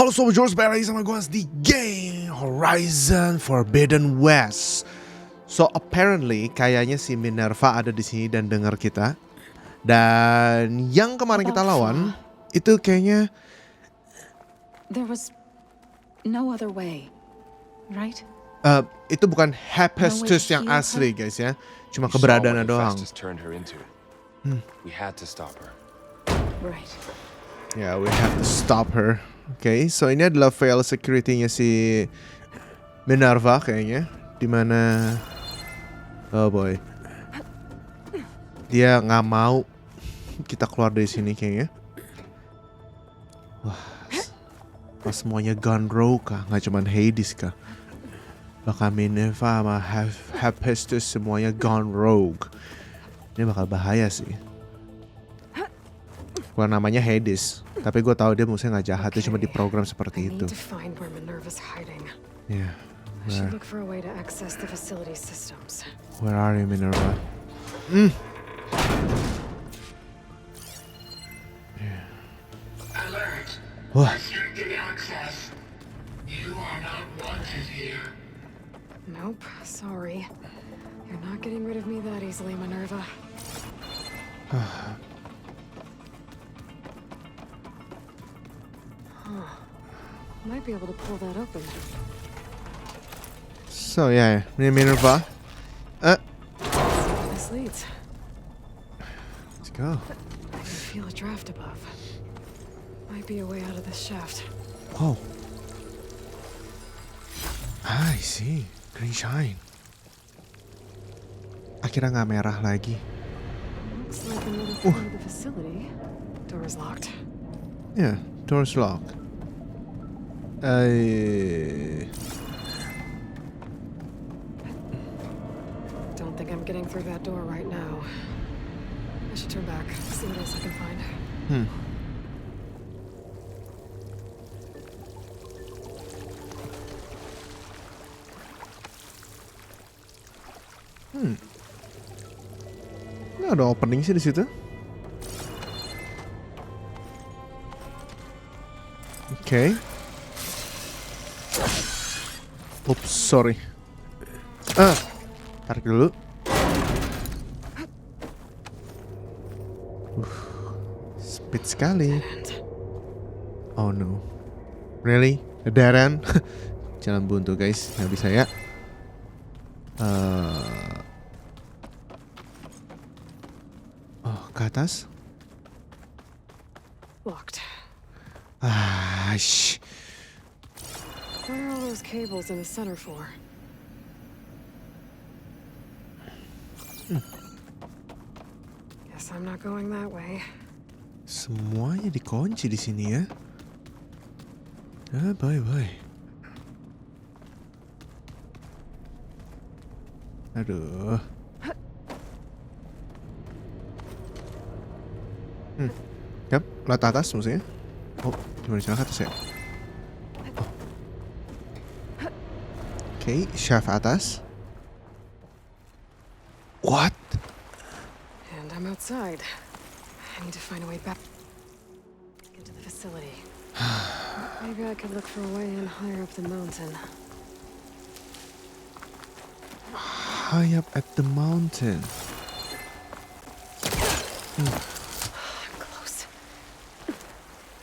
Halo Sobat Jooomers, balik lagi sama gue di game Horizon Forbidden West. So apparently kayaknya si Minerva ada di sini dan dengar kita. Dan yang kemarin kita lawan itu kayaknya there was no other way, right? itu bukan Hephaestus yang asli guys ya, cuma keberadaannya doang. We had to stop her. Right. Yeah, we have to stop her. Okay, so ini adalah fail security-nya si Minerva kayaknya, dimana oh boy, dia nggak mau kita keluar dari sini kayaknya. Wah, pas semuanya gone rogue kah? Nggak cuman Hades kah? Bahkan Minerva sama Hephaestus semuanya gone rogue. Ini bakal bahaya sih. Gua namanya Hades, tapi gue tahu dia musuhnya nggak jahat, dia cuma diprogram seperti itu. Yeah. Where are you, Minerva? Yeah. Alert. Wah. Restricted access. You are not wanted here. Nope, sorry. You're not getting rid of me that easily, Minerva. Might be able to pull that open. So yeah, Minerva. This leads. Let's go. I can feel a draft above. Might be a way out of this shaft. Wow. I see. Green shine. Akhirnya nggak merah lagi. Looks like another part of the facility. Door is locked. Yeah, door's locked. Don't think I'm getting through that door right now. I should turn back, see what else I can find. Nggak ada opening sih di situ. Okay. Oops, sorry. Tarik dulu. Speed sekali. Oh no. Really? A dead end? Jalan buntu guys, nggak bisa ya. Oh, ke atas? Locked. Shh. What are all those cables in the center for? Guess I'm not going that way. Semuanya dikunci di sini ya. Bye. Aduh. Yap, lewat atas maksudnya. Oh, gimana cara ke atas ya? Oh. Okay, shaft atas. What? And I'm outside. I need to find a way back into the facility. Maybe I could look for a way in higher up the mountain. High up at the mountain. I'm close.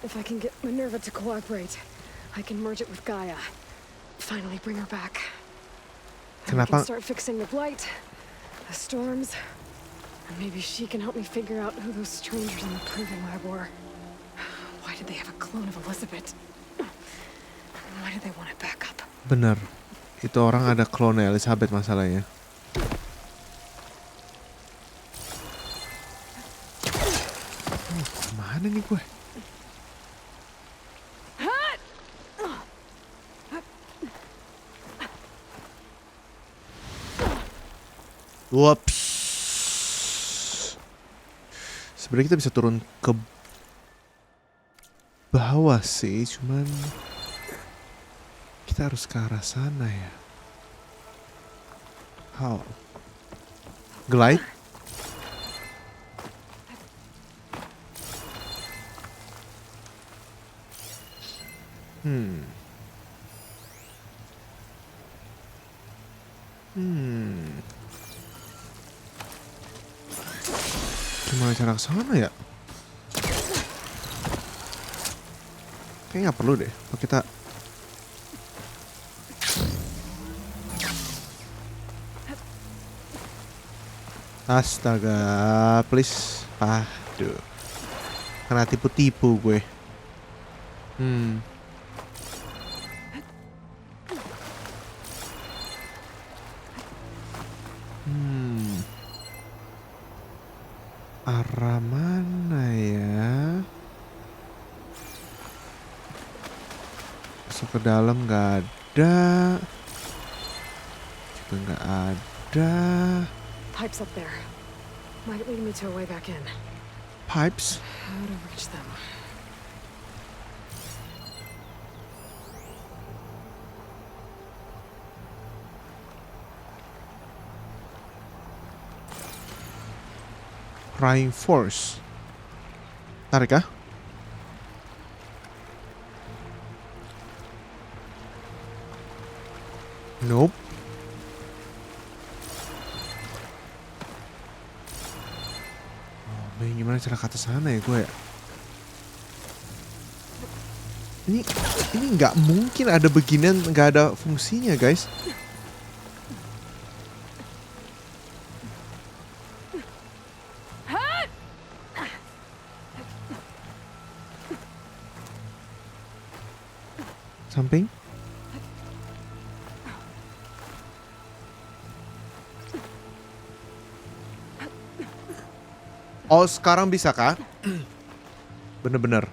If I can get Minerva to cooperate, I can merge it with GAIA. Finally bring her back. And I can start fixing the blight, the storms, and maybe she can help me figure out who those strangers in the proving lab were. Why did they have a clone of Elizabeth? Why did they want it back up? Bener, itu orang ada klonnya Elizabeth masalahnya. Mana nih gue? Whoops. Sebenarnya kita bisa turun ke bawah sih, cuman kita harus ke arah sana ya. How? Glide? Gimana cara ke sana ya? Kayaknya nggak perlu deh. Kita astaga, please. Aduh. Kena tipu-tipu gue. Arah mana ya? Masuk ke dalam nggak ada. Juga nggak ada. Pipes up there. Might lead me to a way back in. Pipes? How to reach them? Crying Force. Tarik kah? Nope. Oh, gimana cara ke atas sana ya gue ya? Ini nggak mungkin ada beginian nggak ada fungsinya, guys. Samping. Oh, sekarang bisa kah? Bener-bener.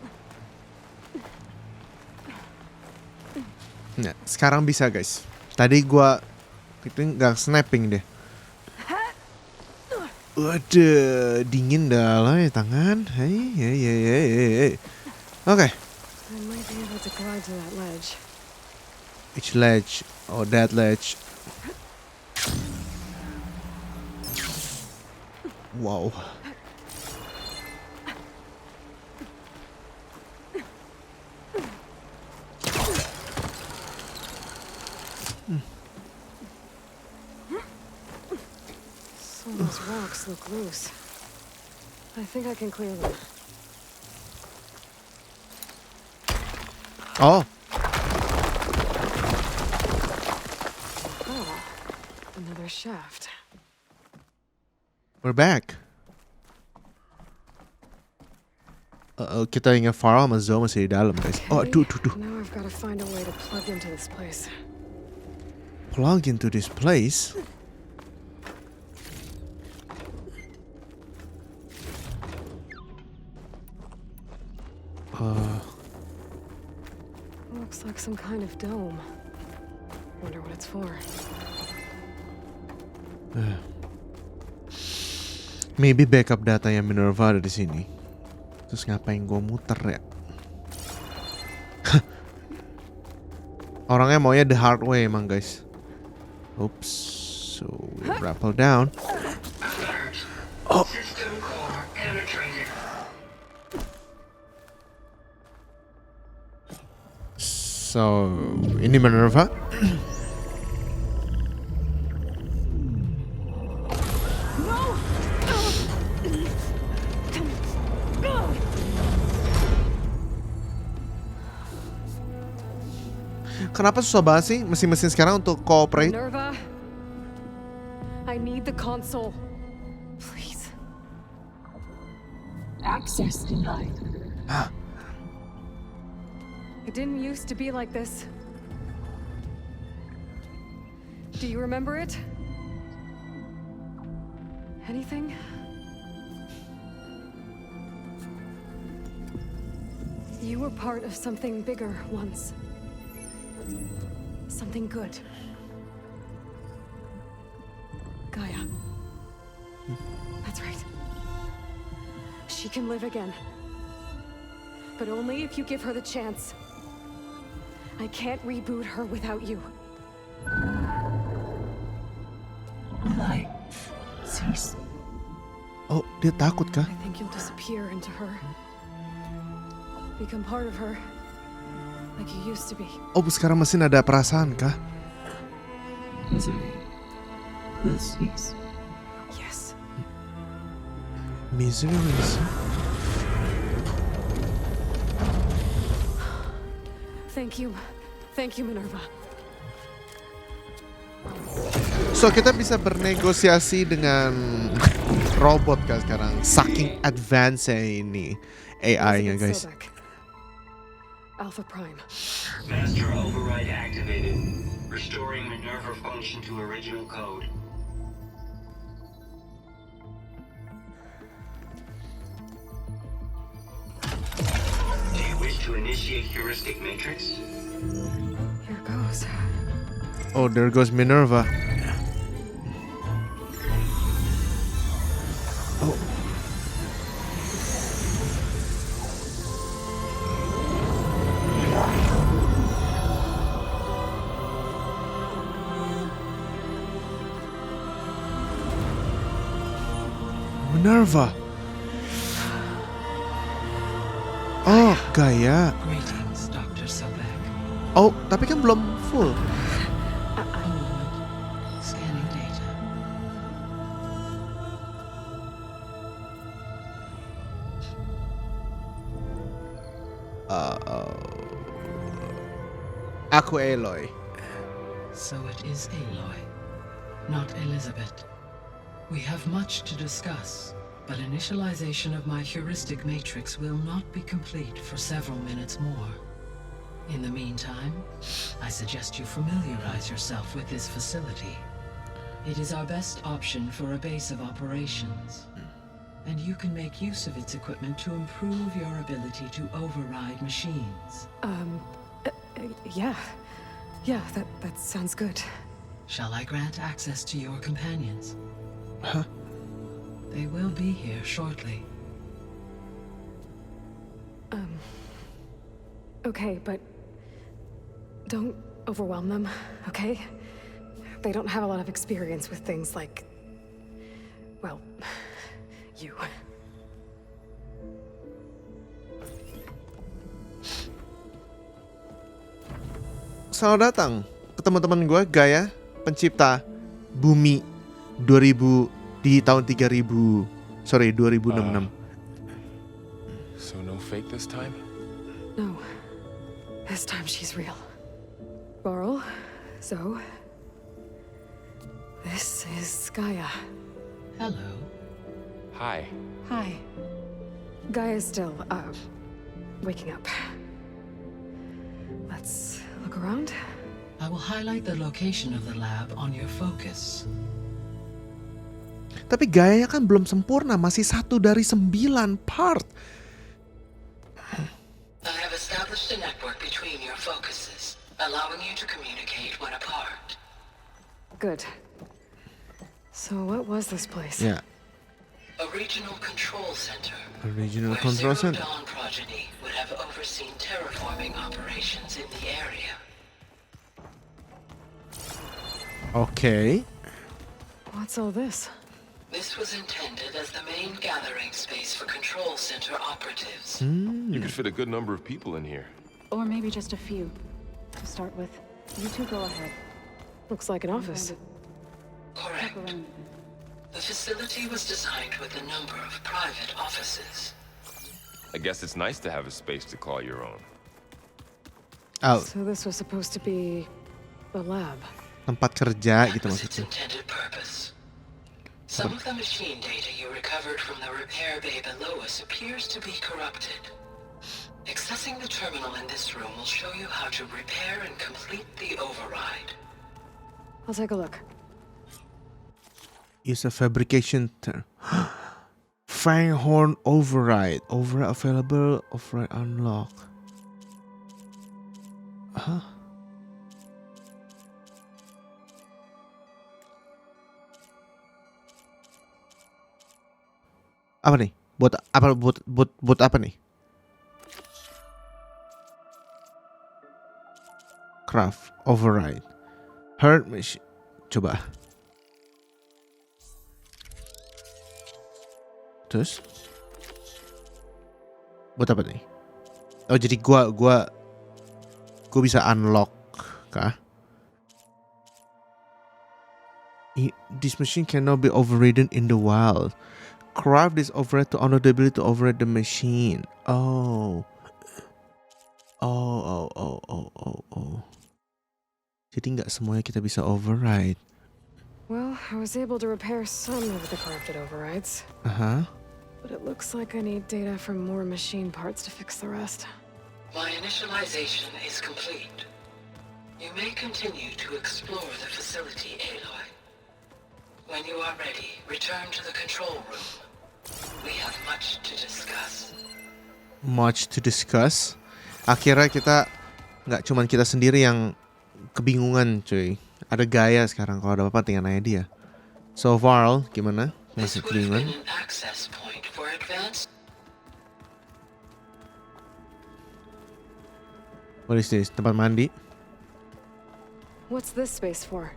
Nah, sekarang bisa, guys. Tadi gua itu nggak snapping deh. Waduh, dingin dah lah ya tangan. Hey. Oke. I might be able to glide to that ledge. Which ledge? Oh, that ledge. Wow. Some of those rocks look loose. I think I can clear them. Oh, Oh, another shaft. we're back. Kita ingat Farah sama Zo masih di dalam, guys. Oh, aduh. Now I've got to find a way to plug into this place. Plug into this place? Looks like some kind of dome. Wonder what it's for. Maybe backup datanya Minerva ada di sini. Terus ngapain gue muter ya? Orangnya maunya the hard way emang, guys. Oops. So we rappel down. Alert. Oh. System core penetrated. So ini Minerva. Kenapa susah banget sih mesin-mesin sekarang untuk cooperate? Minerva, I need the console. Please. Access denied. It didn't used to be like this. Do you remember it? Anything? You were part of something bigger once. Something good. Gaia. That's right. She can live again. But only if you give her the chance. I can't reboot her without you. Life cease. Oh, dia takut kah? I think you'll disappear into her. Become part of her. like you used to be. Oh, sekarang mesin ada perasaan kah? Misery will cease. Yes. Misery. Thank you. Thank you, Minerva. So kita bisa bernegosiasi dengan robot kan sekarang. Saking advance ini AI-nya guys. Sobek. Alpha Prime. Master override activated. Restoring Minerva function to original code. Do you wish to initiate heuristic matrix? Here goes. Oh, there goes Minerva. Oh. Minerva. Oh, GAIA. Greetings, Dr. Sobek. Oh, tapi kan belum full. A moment. Scanning data. Aku Aloy. So it is Aloy, not Elizabeth. We have much to discuss, but initialization of my heuristic matrix will not be complete for several minutes more. In the meantime, I suggest you familiarize yourself with this facility. It is our best option for a base of operations, and you can make use of its equipment to improve your ability to override machines. Yeah. Yeah, that sounds good. Shall I grant access to your companions? Huh? They will be here shortly. Okay, but don't overwhelm them, okay? They don't have a lot of experience with things like, well, you. Selamat datang ke teman-teman gue, GAIA, pencipta bumi 2000 di tahun 2066. So no fake this time? No. This time she's real. Borrel, so... This is GAIA. Hello. Hi. Hi. GAIA's still, waking up. Let's look around. I will highlight the location of the lab on your focus. Tapi GAIA kan belum sempurna, masih 1 dari 9 part. I have established a network between your focuses, allowing you to communicate when apart. Good. So what was this place? Ya, A regional control center. original Where control Zero center. Dawn progeny would have overseen terraforming operations in the area. Oke. What's all this? This was intended as the main gathering space for control center operatives. You could fit a good number of people in here. Or maybe just a few. To start with, you two go ahead. Looks like an office. Correct. Check around. The facility was designed with a number of private offices. I guess it's nice to have a space to call your own. Oh, So this was supposed to be the lab. tempat kerja That gitu was its maksudnya. intended purpose. Some of the machine data you recovered from the repair bay below us appears to be corrupted. Accessing the terminal in this room will show you how to repair and complete the override. I'll take a look. Use a fabrication term. Fanghorn override. Override available. Override unlock. Hah? Apa nih? Buat apa nih? Craft override. Herd machine. Coba. Terus? Buat apa nih? Oh, jadi gua gue bisa unlock kah? This machine cannot be overridden in the wild. Craft this override to honor the ability to override the machine. Oh. Jadi nggak semuanya kita bisa override. Well, I was able to repair some of the corrupted overrides. But it looks like I need data from more machine parts to fix the rest. My initialization is complete. You may continue to explore the facility, Aloy. When you are ready, return to the control room. We have much to discuss. Much to discuss. Akhirnya kita nggak cuman kita sendiri yang kebingungan, cuy. Ada GAIA sekarang, kalau ada apa-apa tinggal nanya dia. So far, gimana? Masih kebingungan? What is this? Tempat mandi? What's this space for?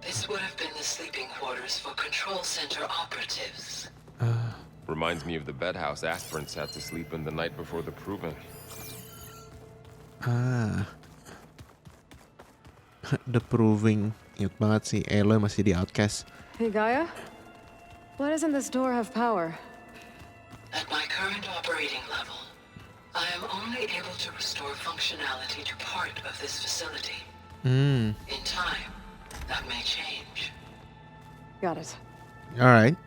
This would have been the sleeping quarters for control center operatives. Reminds me of the bedhouse aspirants had to sleep in the night before the proving. The proving. Ingat banget sih, Aloy masih di outcast. Hey, GAIA? Why doesn't this door have power? At my current operating level, I am only able to restore functionality to part of this facility. In time, that may change. Got it. Alright.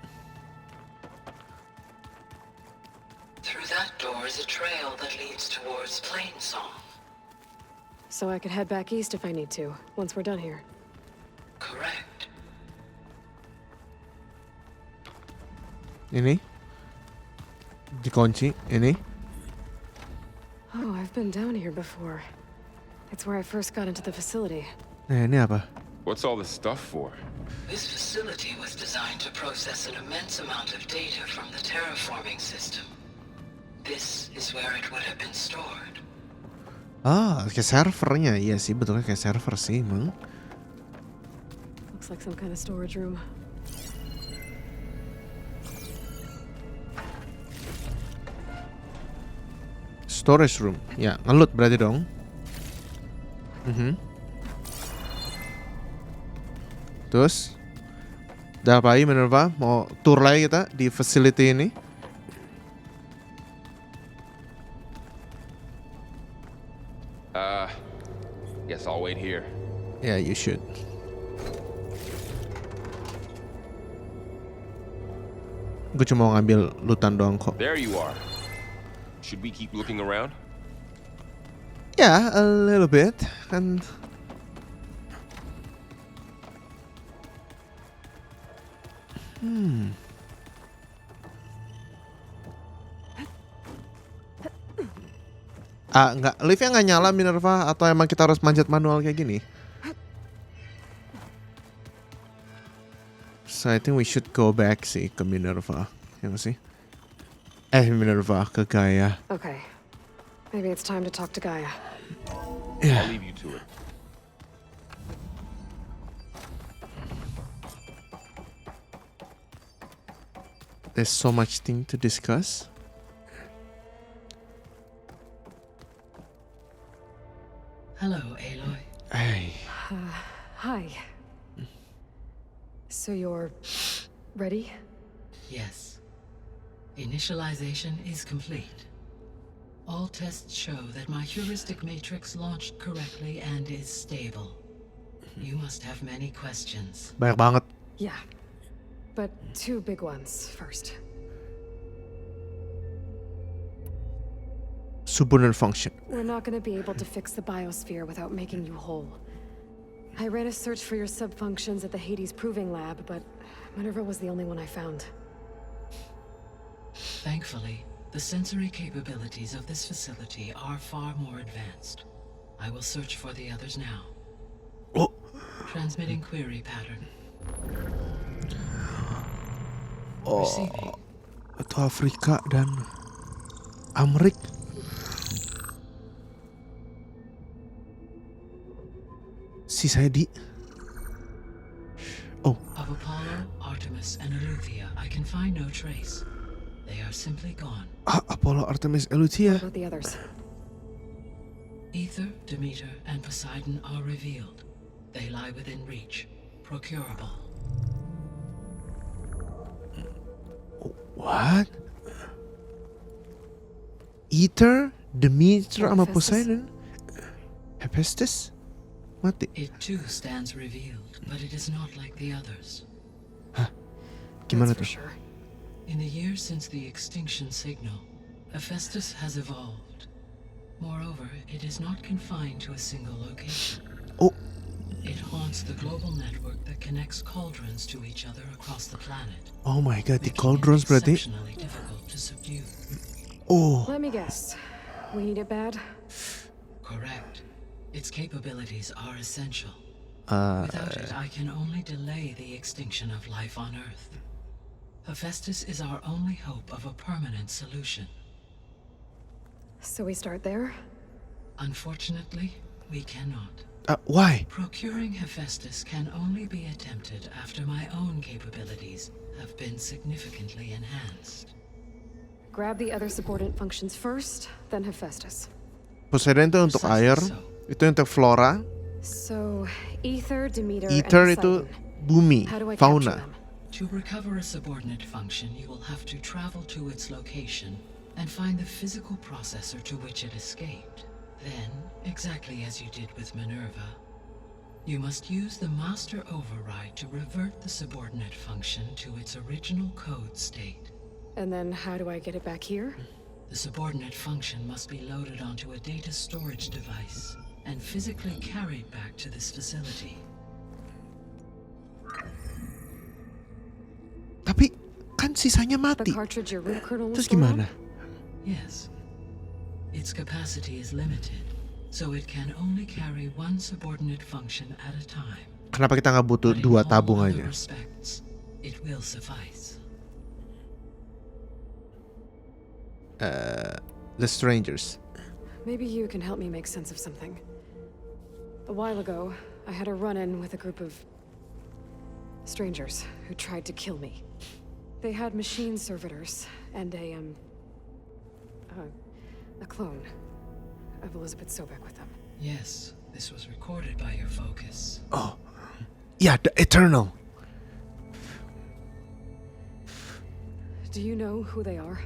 Through that door is a trail that leads towards Plainsong. So I could head back east if I need to, once we're done here. Correct. Ini? Dikunci? Ini? Oh, I've been down here before. It's where I first got into the facility. Ini apa? What's all this stuff for? This facility was designed to process an immense amount of data from the terraforming system. This is where it would have been stored. Kayak servernya. Iya sih, betulnya kayak server sih, emang. Looks like some kind of storage room. Storage room. Ya, ngelut berarti dong. Terus udah apa Minerva? Mau tour lagi kita di facility ini? Guess I'll wait here. Yeah, you should. Gue cuma mau ngambil lootan doang kok. There you are. Should we keep looking around? Yeah, a little bit. And enggak, liftnya nggak nyala Minerva, atau emang kita harus manjat manual kayak gini? So I think we should go back sih ke Minerva, ya nggak sih? Minerva ke GAIA. Okay. Maybe it's time to talk to GAIA. Yeah. I'll leave you to it. There's so much thing to discuss. Hello, Aloy. Hey. Hi. So you're ready? Yes. Initialization is complete. All tests show that my heuristic matrix launched correctly and is stable. You must have many questions. Banyak banget. Yeah. But two big ones first. Subunal function. We're not going to be able to fix the biosphere without making you whole. I ran a search for your subfunctions at the Hades Proving Lab, but Minerva was the only one I found. Thankfully, the sensory capabilities of this facility are far more advanced. I will search for the others now. Oh. Transmitting query pattern. Oh. Itu Afrika dan Amrik. Si Saidi. Oh. Of Apollo, Artemis, and Eleuthia, I can find no trace. They are simply gone. Apollo, Artemis, Eleuthia. What about the others? Ether, Demeter, and Poseidon are revealed. They lie within reach, procurable. What? Ether, Demeter, sama Poseidon? Hephaestus? Mati. It too stands revealed, but it is not like the others. Gimana That's for tuh? sure. In the years since the extinction signal, Hephaestus has evolved. Moreover, it is not confined to a single location. Oh, It haunts the global network that connects cauldrons to each other across the planet. oh my god, di making it cauldrons berarti. exceptionally difficult to subdue. Oh, Let me guess. We need it bad? Correct. Its capabilities are essential. uh, Without it, I can only delay the extinction of life on Earth. Hephaestus is our only hope of a permanent solution. So we start there? Unfortunately, we cannot. why? Procuring Hephaestus can only be attempted after my own capabilities have been significantly enhanced. Grab the other subordinate functions first, then Hephaestus. Poseidon itu untuk Precisely air, so. itu untuk flora, So, Ether, Demeter, Ether and itu Poseidon. bumi, How do I capture fauna. them? To recover a subordinate function, you will have to travel to its location and find the physical processor to which it escaped. Then, exactly as you did with Minerva, you must use the master override to revert the subordinate function to its original code state. And then how do I get it back here? The subordinate function must be loaded onto a data storage device and physically carried back to this facility. Tapi kan sisanya The mati. cartridge your root kernel was Terus stored gimana? on? Yes. Its capacity is limited, so it can only carry one subordinate function at a time. Kenapa kita nggak butuh But in dua all tabung other aja? respects, it will suffice. The Strangers. Maybe you can help me make sense of something. A while ago, I had a run-in with a group of strangers who tried to kill me. They had machine servitors and a clone of Elizabeth Sobek with them. Yes, this was recorded by your focus. Oh, yeah, the Eternal. Do you know who they are?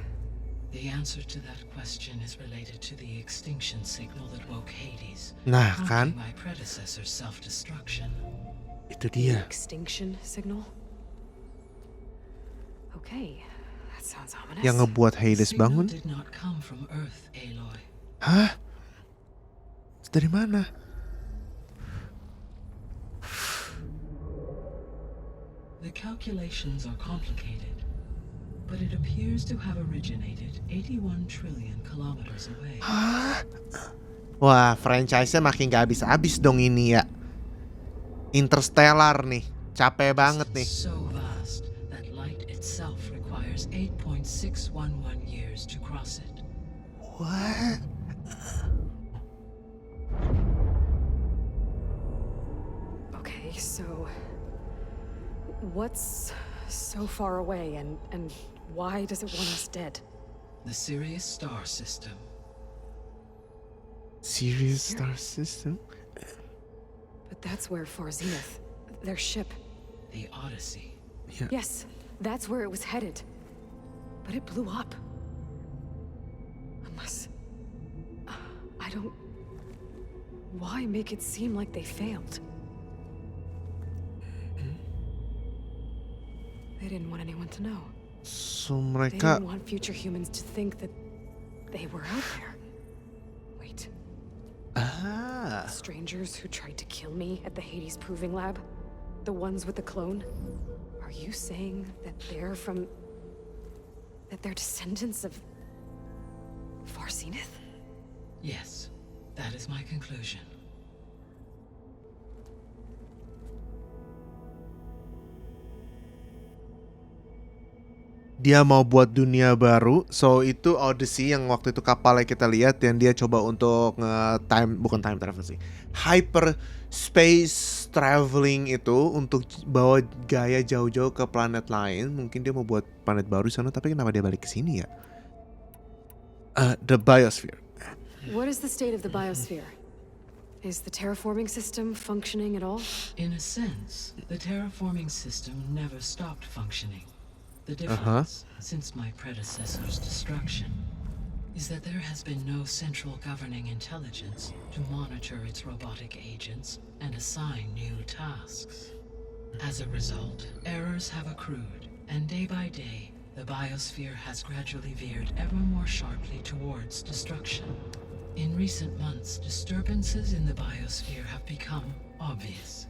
The answer to that question is related to the extinction signal that woke Hades, Nah, prompting kan? my predecessor's self-destruction. Itu dia. Extinction signal? Okay, that sounds ominous. Yang ngebuat The Hades signal bangun. did not come from Earth, Aloy. Hah? Dari mana? The calculations are complicated, but it appears to have originated 81 trillion kilometers away. Wah, franchise-nya makin gak habis-habis dong ini ya. Interstellar nih, capek banget nih. It's so vast that light itself requires 8.611 years to cross it. What? Okay, so what's so far away and why does it want us dead? The Sirius star system. Sirius Star System? But that's where Far Zenith, their ship. The Odyssey. Yeah. Yes, that's where it was headed. But it blew up. Unless... I don't... Why make it seem like they failed? They didn't want anyone to know. So They mereka didn't want future humans to think that they were out there. Wait, strangers who tried to kill me at the Hades Proving Lab? The ones with the clone? Are you saying that they're from... that they're descendants of... Far Zenith? Yes, that is my conclusion. dia mau buat dunia baru. So itu Odyssey yang waktu itu kapalnya kita lihat yang dia coba untuk bukan time travel sih, hyper space traveling itu untuk bawa Gaia jauh-jauh ke planet lain. Mungkin dia mau buat planet baru di sana, tapi kenapa dia balik ke sini ya? The biosphere. What is the state of the biosphere? Is the terraforming system functioning at all? In a sense, the terraforming system never stopped functioning. The difference, since my predecessor's destruction, is that there has been no central governing intelligence to monitor its robotic agents and assign new tasks. As a result, errors have accrued, and day by day, the biosphere has gradually veered ever more sharply towards destruction. In recent months, disturbances in the biosphere have become obvious.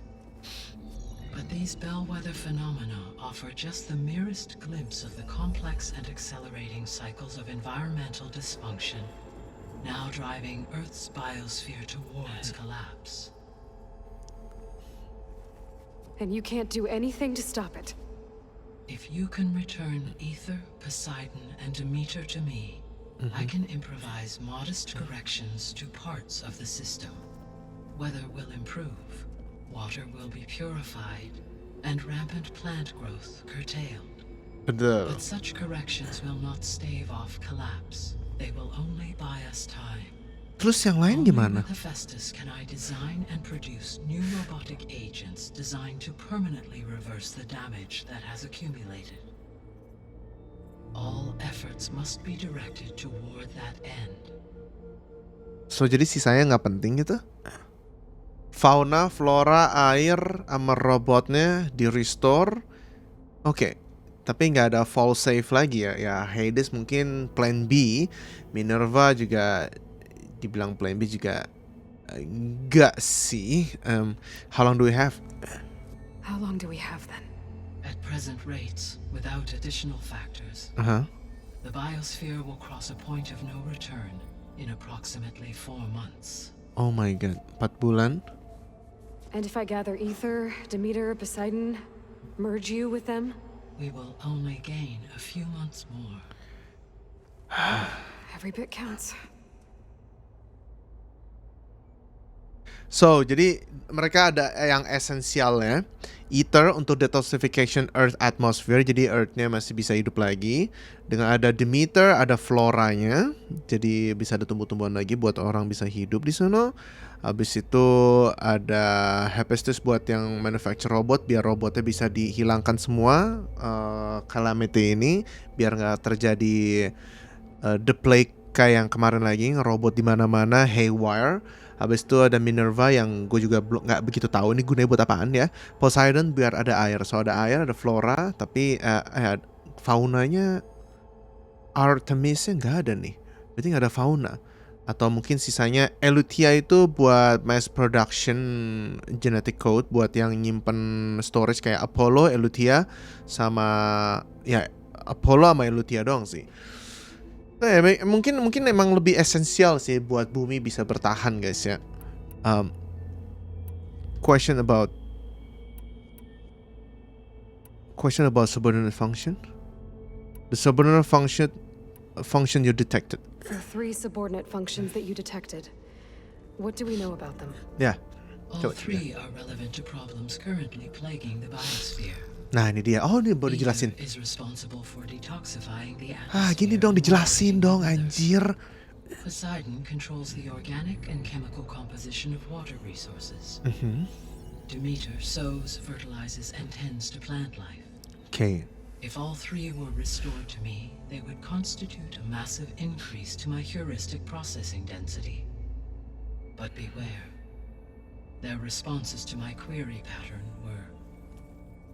But these bellwether phenomena offer just the merest glimpse of the complex and accelerating cycles of environmental dysfunction, now driving Earth's biosphere towards collapse. And you can't do anything to stop it. If you can return Ether, Poseidon, and Demeter to me, I can improvise modest corrections to parts of the system. Weather will improve, water will be purified, and rampant plant growth curtailed. But such corrections will not stave off collapse. They will only buy us time. Terus yang lain Only gimana? with Hephaestus can I design and produce new robotic agents designed to permanently reverse the damage that has accumulated. All efforts must be directed toward that end. So jadi sisanya nggak penting gitu? Fauna, flora, air, sama robotnya di restore. Oke, tapi nggak ada fall save lagi ya. Ya Hades mungkin plan B. Minerva juga dibilang plan B juga nggak sih. How long do we have? How long do we have then? At present rates, without additional factors, the biosphere will cross a point of no return in approximately 4 months. Oh my god, 4 bulan? And if I gather Ether, Demeter, Poseidon, merge you with them? We will only gain a few months more. Every bit counts. So, jadi mereka ada yang esensialnya. Ether untuk detoxification Earth atmosphere, jadi Earth-nya masih bisa hidup lagi. Dengan ada Demeter, ada floranya, jadi bisa ada tumbuh-tumbuhan lagi buat orang bisa hidup di sana. Habis itu ada Hephaestus buat yang manufacture robot, biar robotnya bisa dihilangkan semua calamity ini, biar nggak terjadi the plague kayak yang kemarin lagi, robot di mana-mana haywire. Habis itu ada Minerva yang gue juga belum nggak begitu tahu ini gunanya buat apaan ya. Poseidon biar ada air, so ada air, ada flora, tapi faunanya Artemisnya nggak ada nih, berarti nggak ada fauna. Atau mungkin sisanya Elutia itu buat mass production genetic code, buat yang nyimpen storage kayak Apollo, Elutia sama ya Apollo sama Elutia doang sih. Mungkin emang lebih esensial sih buat bumi bisa bertahan guys ya. Question about subordinate function. The subordinate function you detected. The 3 subordinate functions that you detected. What do we know about them? Ya. All 3 are relevant to problems currently plaguing the biosphere. Nah ini dia. Oh ini baru dijelasin. Ether is responsible for detoxifying the Gini atmosphere dong with dijelasin living dong others. anjir. Poseidon controls the organic and chemical composition of water resources. Demeter sows, fertilizes, and tends to plant life. Okay. If all 3 were restored to me, they would constitute a massive increase to my heuristic processing density. But beware. Their responses to my query pattern were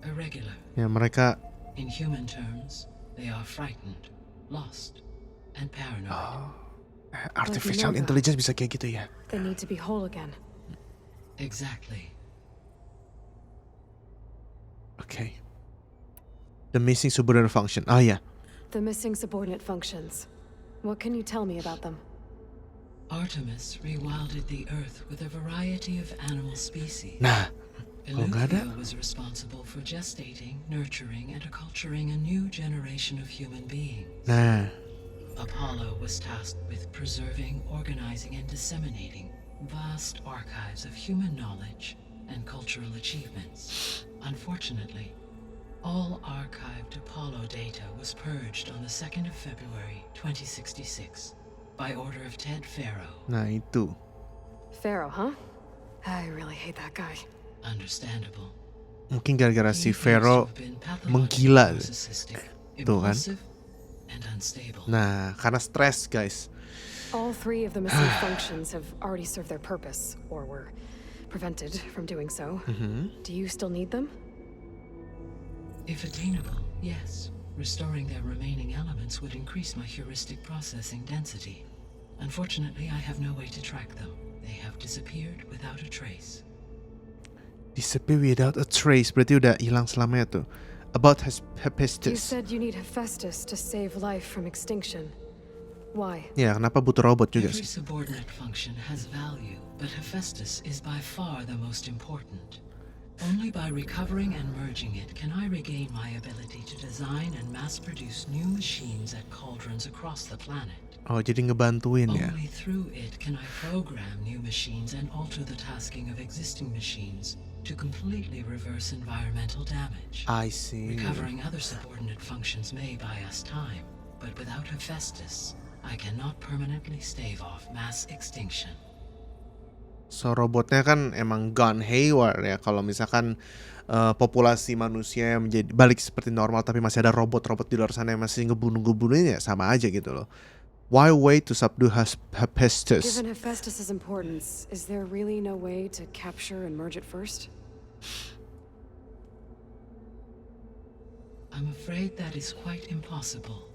irregular. Ya mereka In human terms, they are frightened, lost, and paranoid. artificial Minerva. intelligence bisa kayak gitu ya. They need to be whole again. Exactly. Okay. The missing subordinate function. Ya. The missing subordinate functions. What can you tell me about them? Artemis rewilded the Earth with a variety of animal species. Nah, kalau nggak ada, Eleuthia was responsible for gestating, nurturing, and acculturating a new generation of human beings. nah, Apollo was tasked with preserving, organizing, and disseminating vast archives of human knowledge and cultural achievements. Unfortunately, all archived Apollo data was purged on the 2nd of February, 2066, by order of Ted Faro. nah itu. Pharaoh, huh? I really hate that guy. Understandable. Mungkin gara-gara si He appears to Vero have been pathologically menggila. narcissistic, Tuh kan. impulsive, and unstable. Nah, karena stres guys. All three of the missing functions have already served their purpose, or were prevented from doing so. Do you still need them? If attainable, yes. Restoring their remaining elements would increase my heuristic processing density. Unfortunately, I have no way to track them. They have disappeared without a trace. Disappear without a trace, berarti udah hilang selamanya tuh. About You Hephaestus. said you need Hephaestus to save life from extinction. Why? Ya, kenapa butuh robot juga Every sih? subordinate function has value, but Hephaestus is by far the most important. Only by recovering and merging it can I regain my ability to design and mass-produce new machines at cauldrons across the planet. Oh, jadi ngebantuin ya. Only through it can I program new machines and alter the tasking of existing machines to completely reverse environmental damage. I see. Recovering other subordinate functions may buy us time, but without Hephaestus, I cannot permanently stave off mass extinction. So robotnya kan emang gone haywire ya. Kalau misalkan populasi manusia yang menjadi balik seperti normal, tapi masih ada robot-robot di luar sana yang masih ngebunuh-ngebunuhin, ya sama aja gitu loh. Why wait to subdue Hephaestus? Given Hephaestus' importance, is there really no way to capture and merge it first? I'm afraid that is quite impossible.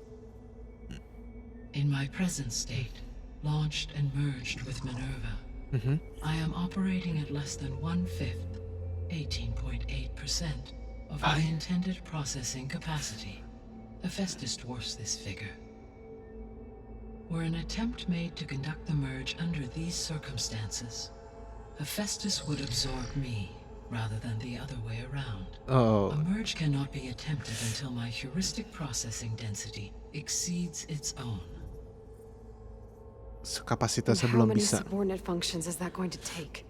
In my present state, launched and merged with Minerva, I am operating at less than 1/5, 18.8% of my intended processing capacity. Hephaestus dwarfs this figure. Were an attempt made to conduct the merge under these circumstances, Hephaestus would absorb me rather than the other way around. Oh, A merge cannot be attempted until my heuristic processing density exceeds its own. And kapasitasnya how belum many bisa. subordinate functions is that going to take?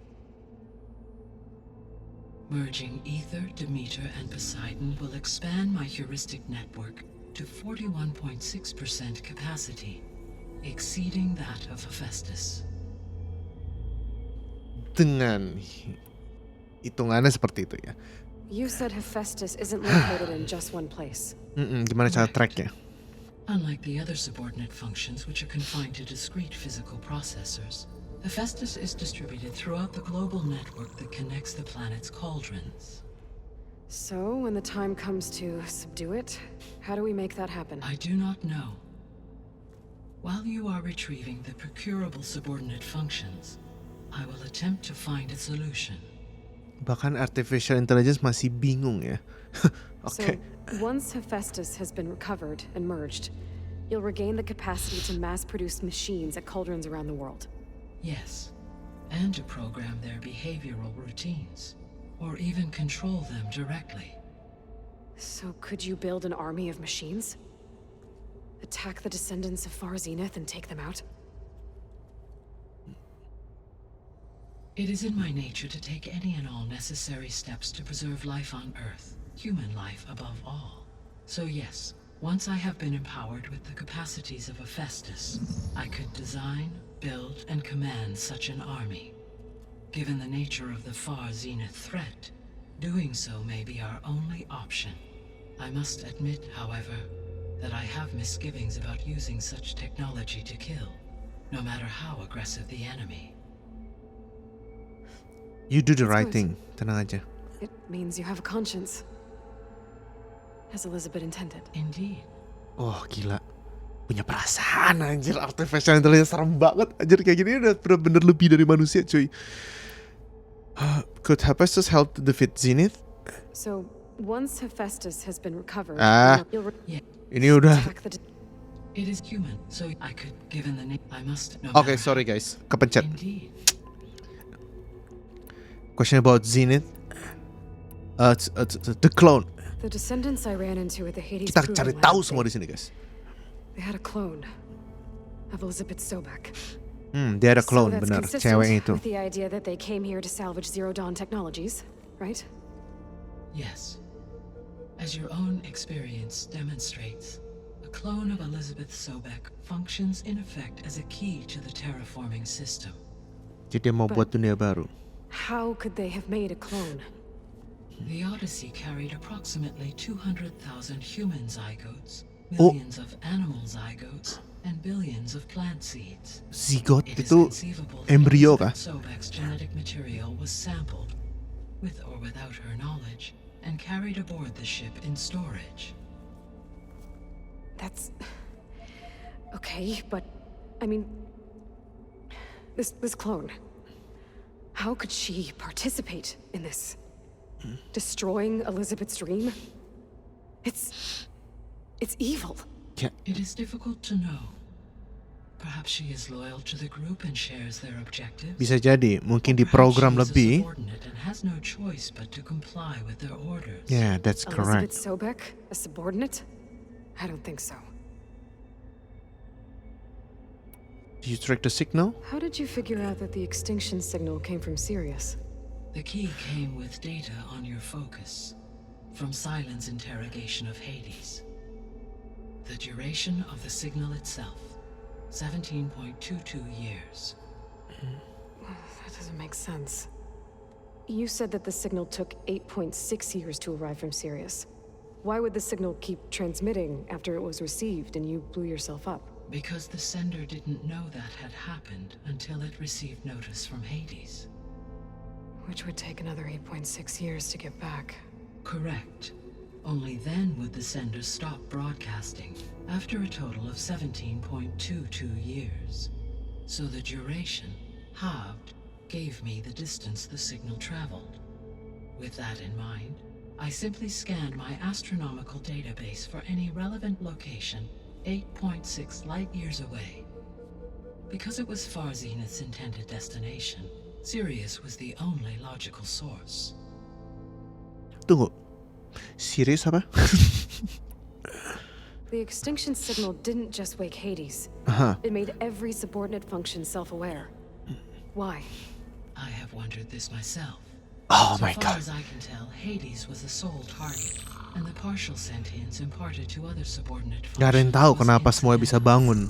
Merging Ether, Demeter, and Poseidon will expand my heuristic network to 41.6% capacity, exceeding that of Hephaestus. Dengan hitungannya seperti itu ya. You said Hephaestus isn't located in just one place. Gimana cara tracknya? Unlike the other subordinate functions, which are confined to discrete physical processors, Hephaestus is distributed throughout the global network that connects the planet's cauldrons. So, when the time comes to subdue it, how do we make that happen? I do not know. While you are retrieving the procurable subordinate functions, I will attempt to find a solution. Bahkan artificial intelligence masih bingung ya. Oke. So, once Hephaestus has been recovered and merged, you'll regain the capacity to mass-produce machines at cauldrons around the world. Yes, and to program their behavioral routines, or even control them directly. So, could you build an army of machines? Attack the descendants of Far Zenith and take them out? It is in my nature to take any and all necessary steps to preserve life on Earth, human life above all. So yes, once I have been empowered with the capacities of Hephaestus, I could design, build, and command such an army. Given the nature of the Far Zenith threat, doing so may be our only option. I must admit, however, that I have misgivings about using such technology to kill, no matter how aggressive the enemy. You do the That's right good. thing. Tenang aja. It means you have a conscience. As Elizabeth intended. Indeed. Oh gila. Punya perasaan anjir. Artificial intelligence serem banget. Anjir kayak gini udah bener-bener lebih dari manusia cuy. Could Hephaestus help to defeat Zenith? So, once Hephaestus has been recovered, you'll Yeah, Ini udah. attack the it is human, so I could, given the name, I must. No Oke, matter sorry guys. Kepencet. Indeed. Question about Zenith. The clone. The descendants I ran into at the Hades Kita proving cari lab, tahu semua di sini guys. They had a clone of Elizabeth Sobek. Dia ada clone So that's bener. consistent Cewek itu. with the idea that they came here to salvage Zero Dawn technologies, right? Yes. As your own experience demonstrates, a clone of Elizabeth Sobek functions in effect as a key to the terraforming system. Jadi dia mau buat dunia baru. How could they have made a clone? The Odyssey carried approximately 200,000 human zygotes, Oh. millions of animal zygotes, and billions of plant seeds. Zigot It is itu conceivable that embrio kah? Elizabeth Sobek's genetic material was sampled, with or without her knowledge, and carried aboard the ship in storage. That's... Okay, but... I mean... This clone... How could she participate in this? Destroying Elizabeth's dream? It's evil. It is difficult to know. Perhaps she is loyal to the group and shares their objectives. Bisa jadi, mungkin di Perhaps program she is a lebih. subordinate and has no choice but to comply with their orders. Yeah, that's Elizabeth correct. Sobek, a subordinate? I don't think so. Did you track the signal? How did you figure out that the extinction signal came from Sirius? The key came with data on your focus, from Silent's interrogation of Hades. The duration of the signal itself, 17.22 years. That doesn't make sense. You said that the signal took 8.6 years to arrive from Sirius. Why would the signal keep transmitting after it was received and you blew yourself up? Because the sender didn't know that had happened until it received notice from Hades. Which would take another 8.6 years to get back. Correct. Only then would the sender stop broadcasting, after a total of 17.22 years. So the duration, halved, gave me the distance the signal traveled. With that in mind, I simply scanned my astronomical database for any relevant location 8.6 light-years away. Because it was Far Zenith's intended destination, Sirius was the only logical source. Tunggu. Serius apa? The extinction signal didn't just wake Hades. It made every subordinate function self-aware. Why? I have wondered this myself. Oh So my far god. as I can tell, Hades was the sole target, and the partial sentience imparted to other subordinate functions Gak ada yang tahu was kenapa semua bisa bangun.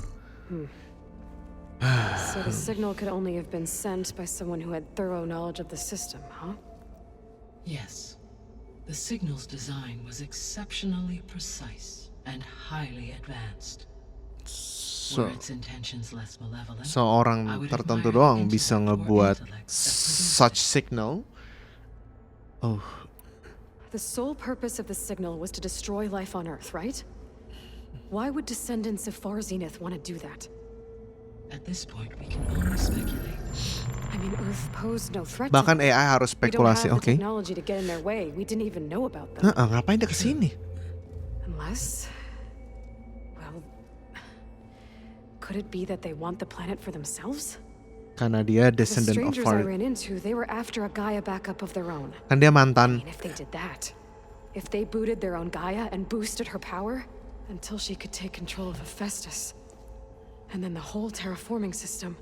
So the signal could only have been sent by someone who had thorough knowledge of the system, huh? Yes. The signal's design was exceptionally precise and highly advanced. Were its intentions less malevolent? Seorang I would tertentu admire doang the bisa intellect or ngebuat intellect that produced such it. signal. Oh, The sole purpose of the signal was to destroy life on Earth, right? Why would descendants of Far Zenith want to do that? At this point, we can only speculate. I mean, Earth posed no threat to bahkan them. AI harus We don't have spekulasi, the oke? technology to get in their way. We didn't even know about them. Ngapain dia kesini? Unless... Well... Could it be that they want the planet for themselves? Karena dia The descendant of strangers I Far. ran into, they were after a Gaia backup of their own. Kan dia I mantan. mean, if they did that, if they booted their own Gaia and boosted her power until she could take control of Hephaestus, and then the whole terraforming system,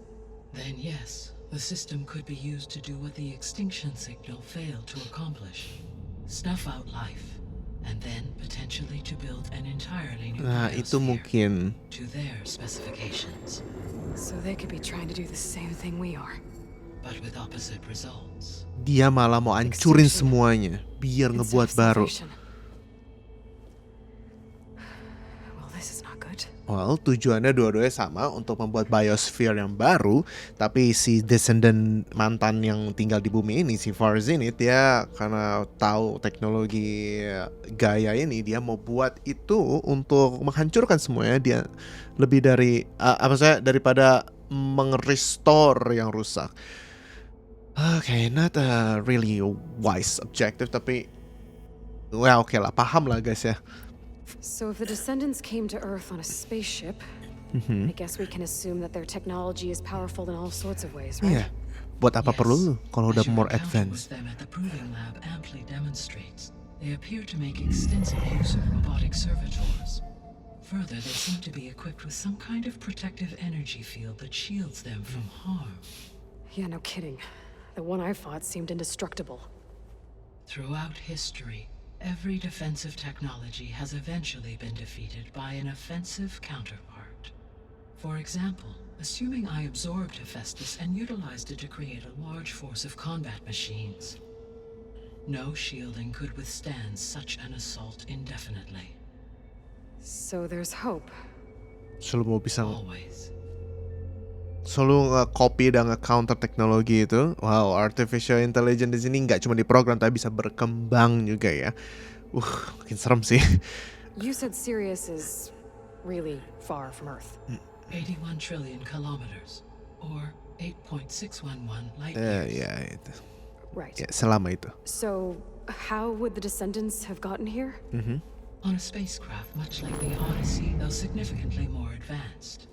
Then yes, the system could be used to do what the extinction signal failed to accomplish. Snuff out life, and then potentially to build an entirely new Nah, itu biosphere mungkin. to their specifications, so they could be trying to do the same thing we are. but with opposite results. Dia malah mau hancurin Extinction. semuanya biar And ngebuat baru. self-salvation. Well, this is not good. Well, tujuannya dua-duanya sama untuk membuat biosphere yang baru, tapi si descendant mantan yang tinggal di bumi ini, si Far Zenith, dia karena tahu teknologi Gaia ini, dia mau buat itu untuk menghancurkan semuanya. Dia lebih dari daripada mengrestore yang rusak. Okay, not a really wise objective, tapi well, oke lah, paham lah guys ya. So if the descendants came to Earth on a spaceship, I guess we can assume that their technology is powerful in all sorts of ways, right? Iya. Buat apa Yes, perlu lu kalau as udah your more encounter advanced? with them at the proving lab amply demonstrates, they appear to make extensive use of robotic servitors. Further, they seem to be equipped with some kind of protective energy field that shields them from harm. Yeah, no kidding. The one I fought seemed indestructible. Throughout history, every defensive technology has eventually been defeated by an offensive counterpart. For example, a assuming I absorbed Hephaestus and utilized it to create a large force of combat machines. No shielding could withstand such an assault indefinitely. So there's hope. Selalu mau bisa Always. selalu nge-copy dan nge-counter teknologi itu. Wow, artificial intelligence di sini nggak cuma diprogram tapi bisa berkembang juga ya. Makin serem sih. You said Sirius is really far from Earth. 81 trillion kilometers, or 8.611 light years. Ya itu. Right. Ya, selama itu. So, how would the descendants have gotten here? On a spacecraft much like the Odyssey, though significantly more advanced.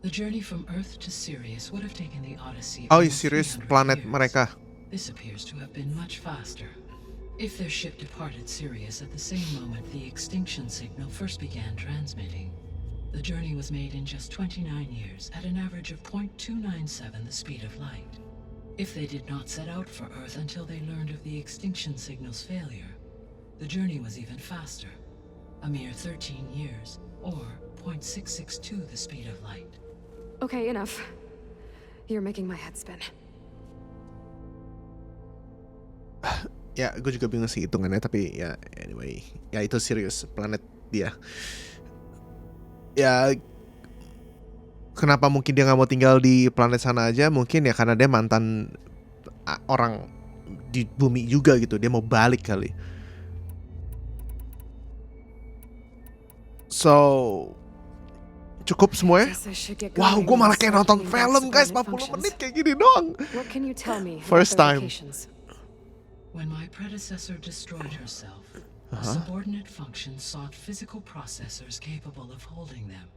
The journey from Earth to Sirius would have taken the Odyssey Oh, almost Sirius 300 planet years. mereka. This appears to have been much faster. If their ship departed Sirius at the same moment the extinction signal first began transmitting, the journey was made in just 29 years at an average of 0.297 the speed of light. If they did not set out for Earth until they learned of the extinction signal's failure, the journey was even faster, a mere 13 years, or 0.662 the speed of light. Okay, enough. You're making my head spin. Ya, gue juga bingung sih hitungannya, tapi ya anyway, ya itu Sirius planet dia. Ya, kenapa mungkin dia nggak mau tinggal di planet sana aja? Mungkin ya karena dia mantan orang di bumi juga gitu. Dia mau balik kali. So, cukup semuanya? Guess I should get Wow, going gue and malah kayak start nonton bringing back film guys, subordinate 40 menit functions. kayak gini doang. What can you tell me First about their time. locations? When my predecessor destroyed herself, a subordinate function sought physical processors capable of holding them.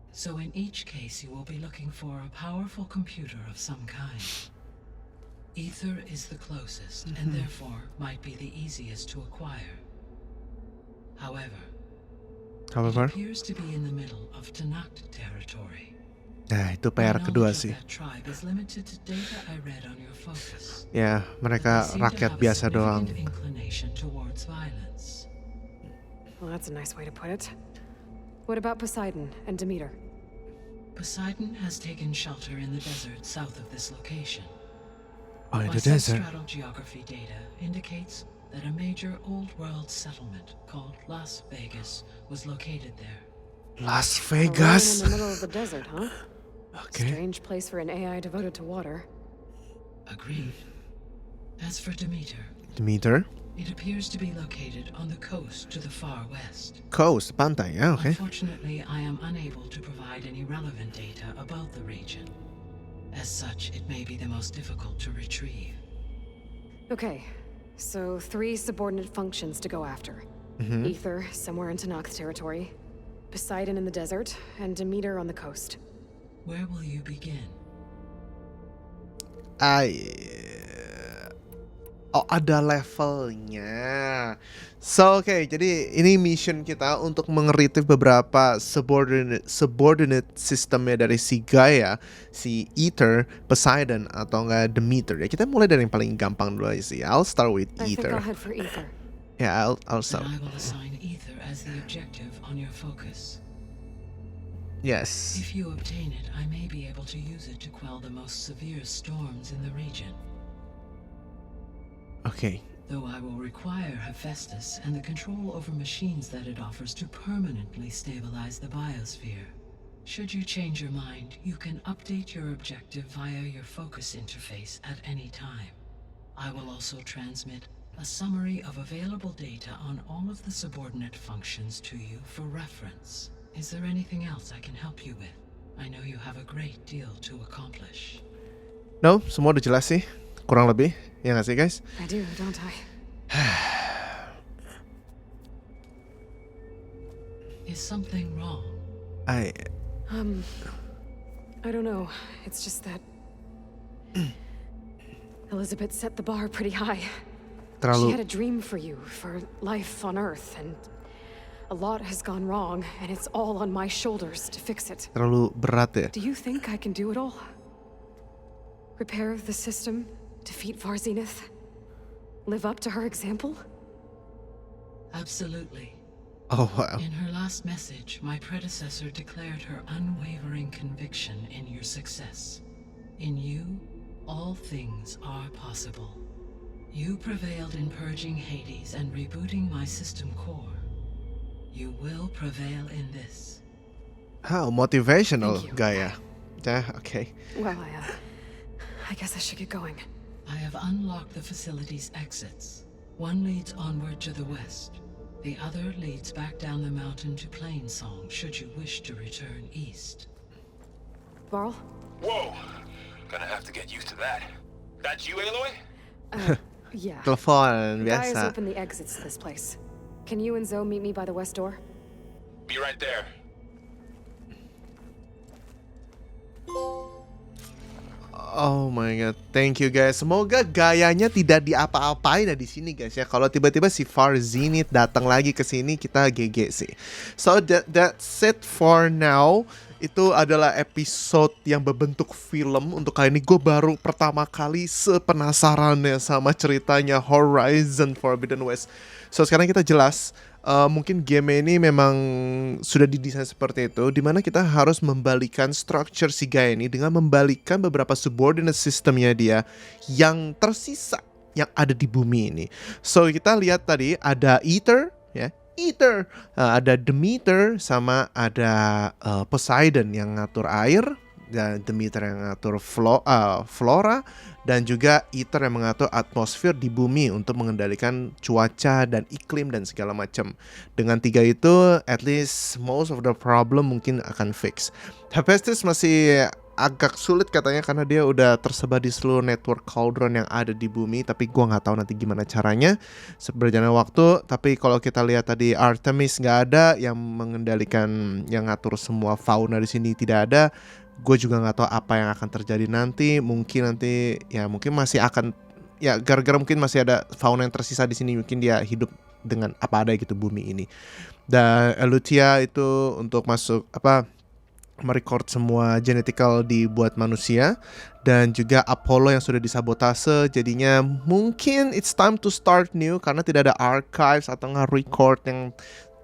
So in each case you will be looking for a powerful computer of some kind. Ether is the closest, and therefore might be the easiest to acquire. However, it appears to be in the middle of Tanakh territory. Nah, itu My PR kedua knowledge of sih. that tribe is limited to data I read on your focus. Ya, mereka They seem to rakyat have a biasa doang. significant inclination towards violence. Well, that's a nice way to put it. What about Poseidon and Demeter? Poseidon has taken shelter in the desert south of this location. Oh, in My the desert. substratal geography data indicates that a major old-world settlement called Las Vegas was located there. Las A ruin Vegas. in the middle of the desert, huh? Okay. Strange place for an AI devoted to water. Agreed. As for Demeter, Demeter. it appears to be located on the coast to the far west. Coast, pantai ya, oke. Unfortunately, I am unable to provide any relevant data about the region. As such, it may be the most difficult to retrieve. Okay, so 3 subordinate functions to go after. Ether, somewhere in Tanakh territory. Poseidon in the desert, and Demeter on the coast. Where will you begin? Oh, ada levelnya. So, oke, jadi ini mission kita untuk mengeretrieve beberapa subordinate sistemnya dari si GAIA, si Ether, Poseidon, atau enggak Demeter. Ya, kita mulai dari yang paling gampang dulu aja sih. I'll start with I think Ether. I'll head for Ether. Yeah, I'll Then start. I will assign Ether as the objective on your focus. Yes. If you obtain it, I may be able to use it to quell the most severe storms in the region. Okay. Though I will require Hephaestus and the control over machines that it offers to permanently stabilize the biosphere. Should you change your mind, you can update your objective via your focus interface at any time. I will also transmit a summary of available data on all of the subordinate functions to you for reference. Is there anything else I can help you with? I know you have a great deal to accomplish. No, semua udah jelas sih. Kurang lebih. Ya nggak sih, guys? I do, don't I? Is something wrong? I don't know. It's just that Elizabeth set the bar pretty high. She had a Terlalu dream for you, for life on Earth, and a lot has gone wrong, and it's all on my shoulders to fix it. terlalu berat ya. Do you think I can do it all? Repair the system, defeat Varzinith, live up to her example? Absolutely. Oh wow. In her last message, my predecessor declared her unwavering conviction in your success. In you, all things are possible. You prevailed in purging Hades and rebooting my system core. You will prevail in this. How motivational, Thank you. Gaia. Yeah, okay. Well, I guess I should get going. I have unlocked the facility's exits. One leads onward to the west. The other leads back down the mountain to Plainsong, should you wish to return east. Varl? Whoa! Gonna have to get used to that. That's you, Aloy? Yeah. Telepon Gaia's biasa. opened the exits to this place. Can you and Zoe meet me by the west door? Be right there. Oh my god, thank you guys. Semoga gayanya tidak diapa-apain ya di sini guys ya. Kalau tiba-tiba si Far Zenith datang lagi ke sini, kita GG sih. So that's it for now. Itu adalah episode yang berbentuk film. Untuk kali ini gue baru pertama kali sepenasarannya sama ceritanya Horizon Forbidden West. So sekarang kita jelas, mungkin game ini memang sudah didesain seperti itu, dimana kita harus membalikan structure si Gaia ini dengan membalikan beberapa subordinate systemnya dia yang tersisa yang ada di bumi ini. So kita lihat tadi ada Ether, ya. Ether, ada Demeter sama ada Poseidon yang ngatur air, dan Demeter yang ngatur flora, dan juga Ether yang mengatur atmosfer di bumi untuk mengendalikan cuaca dan iklim dan segala macam. Dengan tiga itu, at least most of the problem mungkin akan fix. Hephaestus masih agak sulit katanya karena dia udah tersebar di seluruh network cauldron yang ada di bumi, tapi gua nggak tahu nanti gimana caranya berjalan waktu. Tapi kalau kita lihat tadi Artemis nggak ada, yang mengendalikan, yang ngatur semua fauna di sini tidak ada. Gue juga nggak tahu apa yang akan terjadi nanti. Mungkin nanti ya mungkin masih akan ya gara-gara mungkin masih ada fauna yang tersisa di sini, mungkin dia hidup dengan apa ada gitu bumi ini. Dan Elutia itu untuk masuk merecord semua genetical dibuat manusia, dan juga Apollo yang sudah disabotase. Jadinya mungkin it's time to start new karena tidak ada archives atau record yang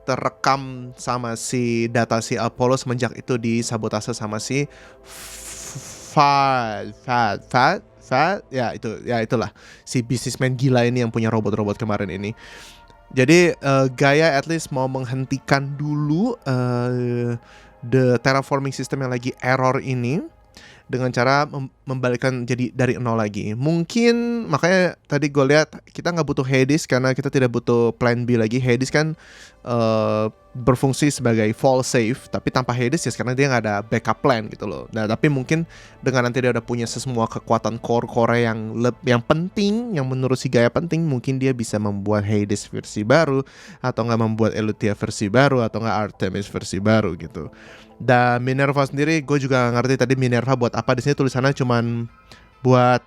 terekam sama si data si Apollo semenjak itu disabotase sama si itulah si businessman gila ini yang punya robot-robot kemarin ini. Jadi Gaia at least mau menghentikan dulu the terraforming system yang lagi error ini dengan cara membalikkan jadi dari nol lagi. Mungkin makanya tadi gue lihat kita nggak butuh Hades karena kita tidak butuh plan B lagi. Hades kan berfungsi sebagai fall safe, tapi tanpa Hades ya sekarang dia nggak ada backup plan gitu loh. Nah tapi mungkin dengan nanti dia udah punya semua kekuatan core yang penting, yang menurut si Gaia penting, mungkin dia bisa membuat Hades versi baru, atau nggak membuat Elutia versi baru, atau nggak Artemis versi baru gitu. Dan Minerva sendiri gue juga gak ngerti tadi Minerva buat apa. Di sini tulisannya cuman buat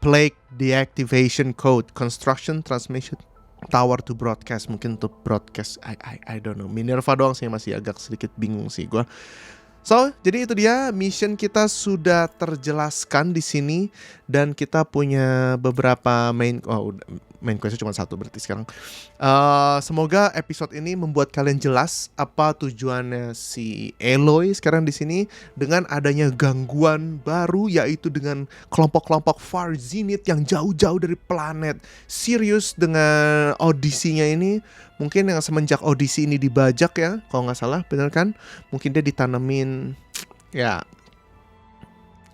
plague deactivation code, construction transmission tower to broadcast, mungkin untuk broadcast. I don't know. Minerva doang sih masih agak sedikit bingung sih gue. So, jadi itu dia mission kita sudah terjelaskan di sini, dan kita punya beberapa main questnya cuma satu berarti sekarang. Semoga episode ini membuat kalian jelas apa tujuannya si Aloy sekarang di sini dengan adanya gangguan baru, yaitu dengan kelompok-kelompok Far Zenith yang jauh-jauh dari planet Sirius dengan audisinya ini. Mungkin yang semenjak audisi ini dibajak ya, kalau nggak salah, bener kan? Mungkin dia ditanemin, ya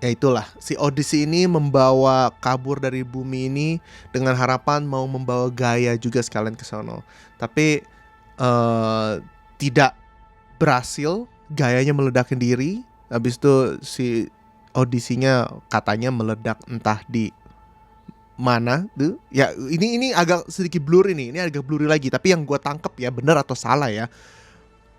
itulah. Si audisi ini membawa kabur dari bumi ini dengan harapan mau membawa Gaia juga sekalian ke sono. Tapi tidak berhasil, Gaianya meledakin diri. Habis itu si audisinya katanya meledak entah di mana tuh ya. Ini agak sedikit blurry nih, ini agak blurry lagi, tapi yang gue tangkep ya bener atau salah ya,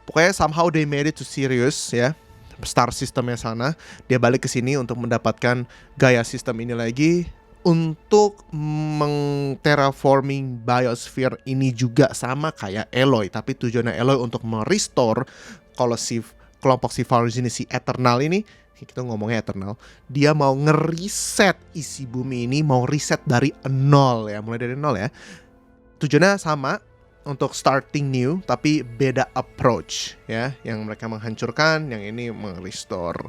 pokoknya somehow they made it to Sirius ya, star systemnya sana. Dia balik ke sini untuk mendapatkan Gaia system ini lagi untuk terraforming biosphere ini juga sama kayak Aloy, tapi tujuannya Aloy untuk merestore kalau si kelompok si Far Zenith, si Eternal ini, kita ngomongnya Eternal, dia mau ngeriset isi bumi ini, mau reset dari nol ya, mulai dari nol ya. Tujuannya sama, untuk starting new, tapi beda approach ya. Yang mereka menghancurkan, yang ini meng-restore.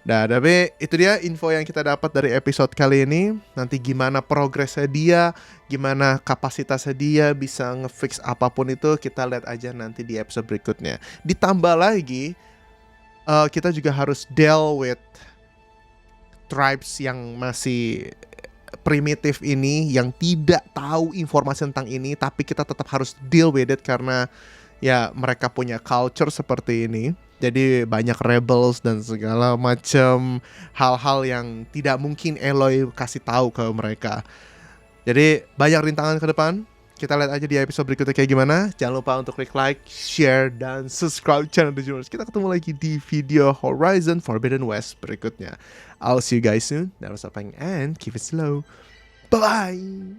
Nah, tapi itu dia info yang kita dapat dari episode kali ini. Nanti gimana progresnya dia, gimana kapasitasnya dia bisa nge-fix apapun itu, kita lihat aja nanti di episode berikutnya. Ditambah lagi, kita juga harus deal with tribes yang masih primitif ini, yang tidak tahu informasi tentang ini, tapi kita tetap harus deal with it karena ya mereka punya culture seperti ini. Jadi banyak rebels dan segala macam hal-hal yang tidak mungkin Aloy kasih tahu ke mereka. Jadi banyak rintangan ke depan. Kita lihat aja di episode berikutnya kayak gimana. Jangan lupa untuk klik like, share, dan subscribe channel The Jooomers. Kita ketemu lagi di video Horizon Forbidden West berikutnya. I'll see you guys soon. That was something and keep it slow. Bye!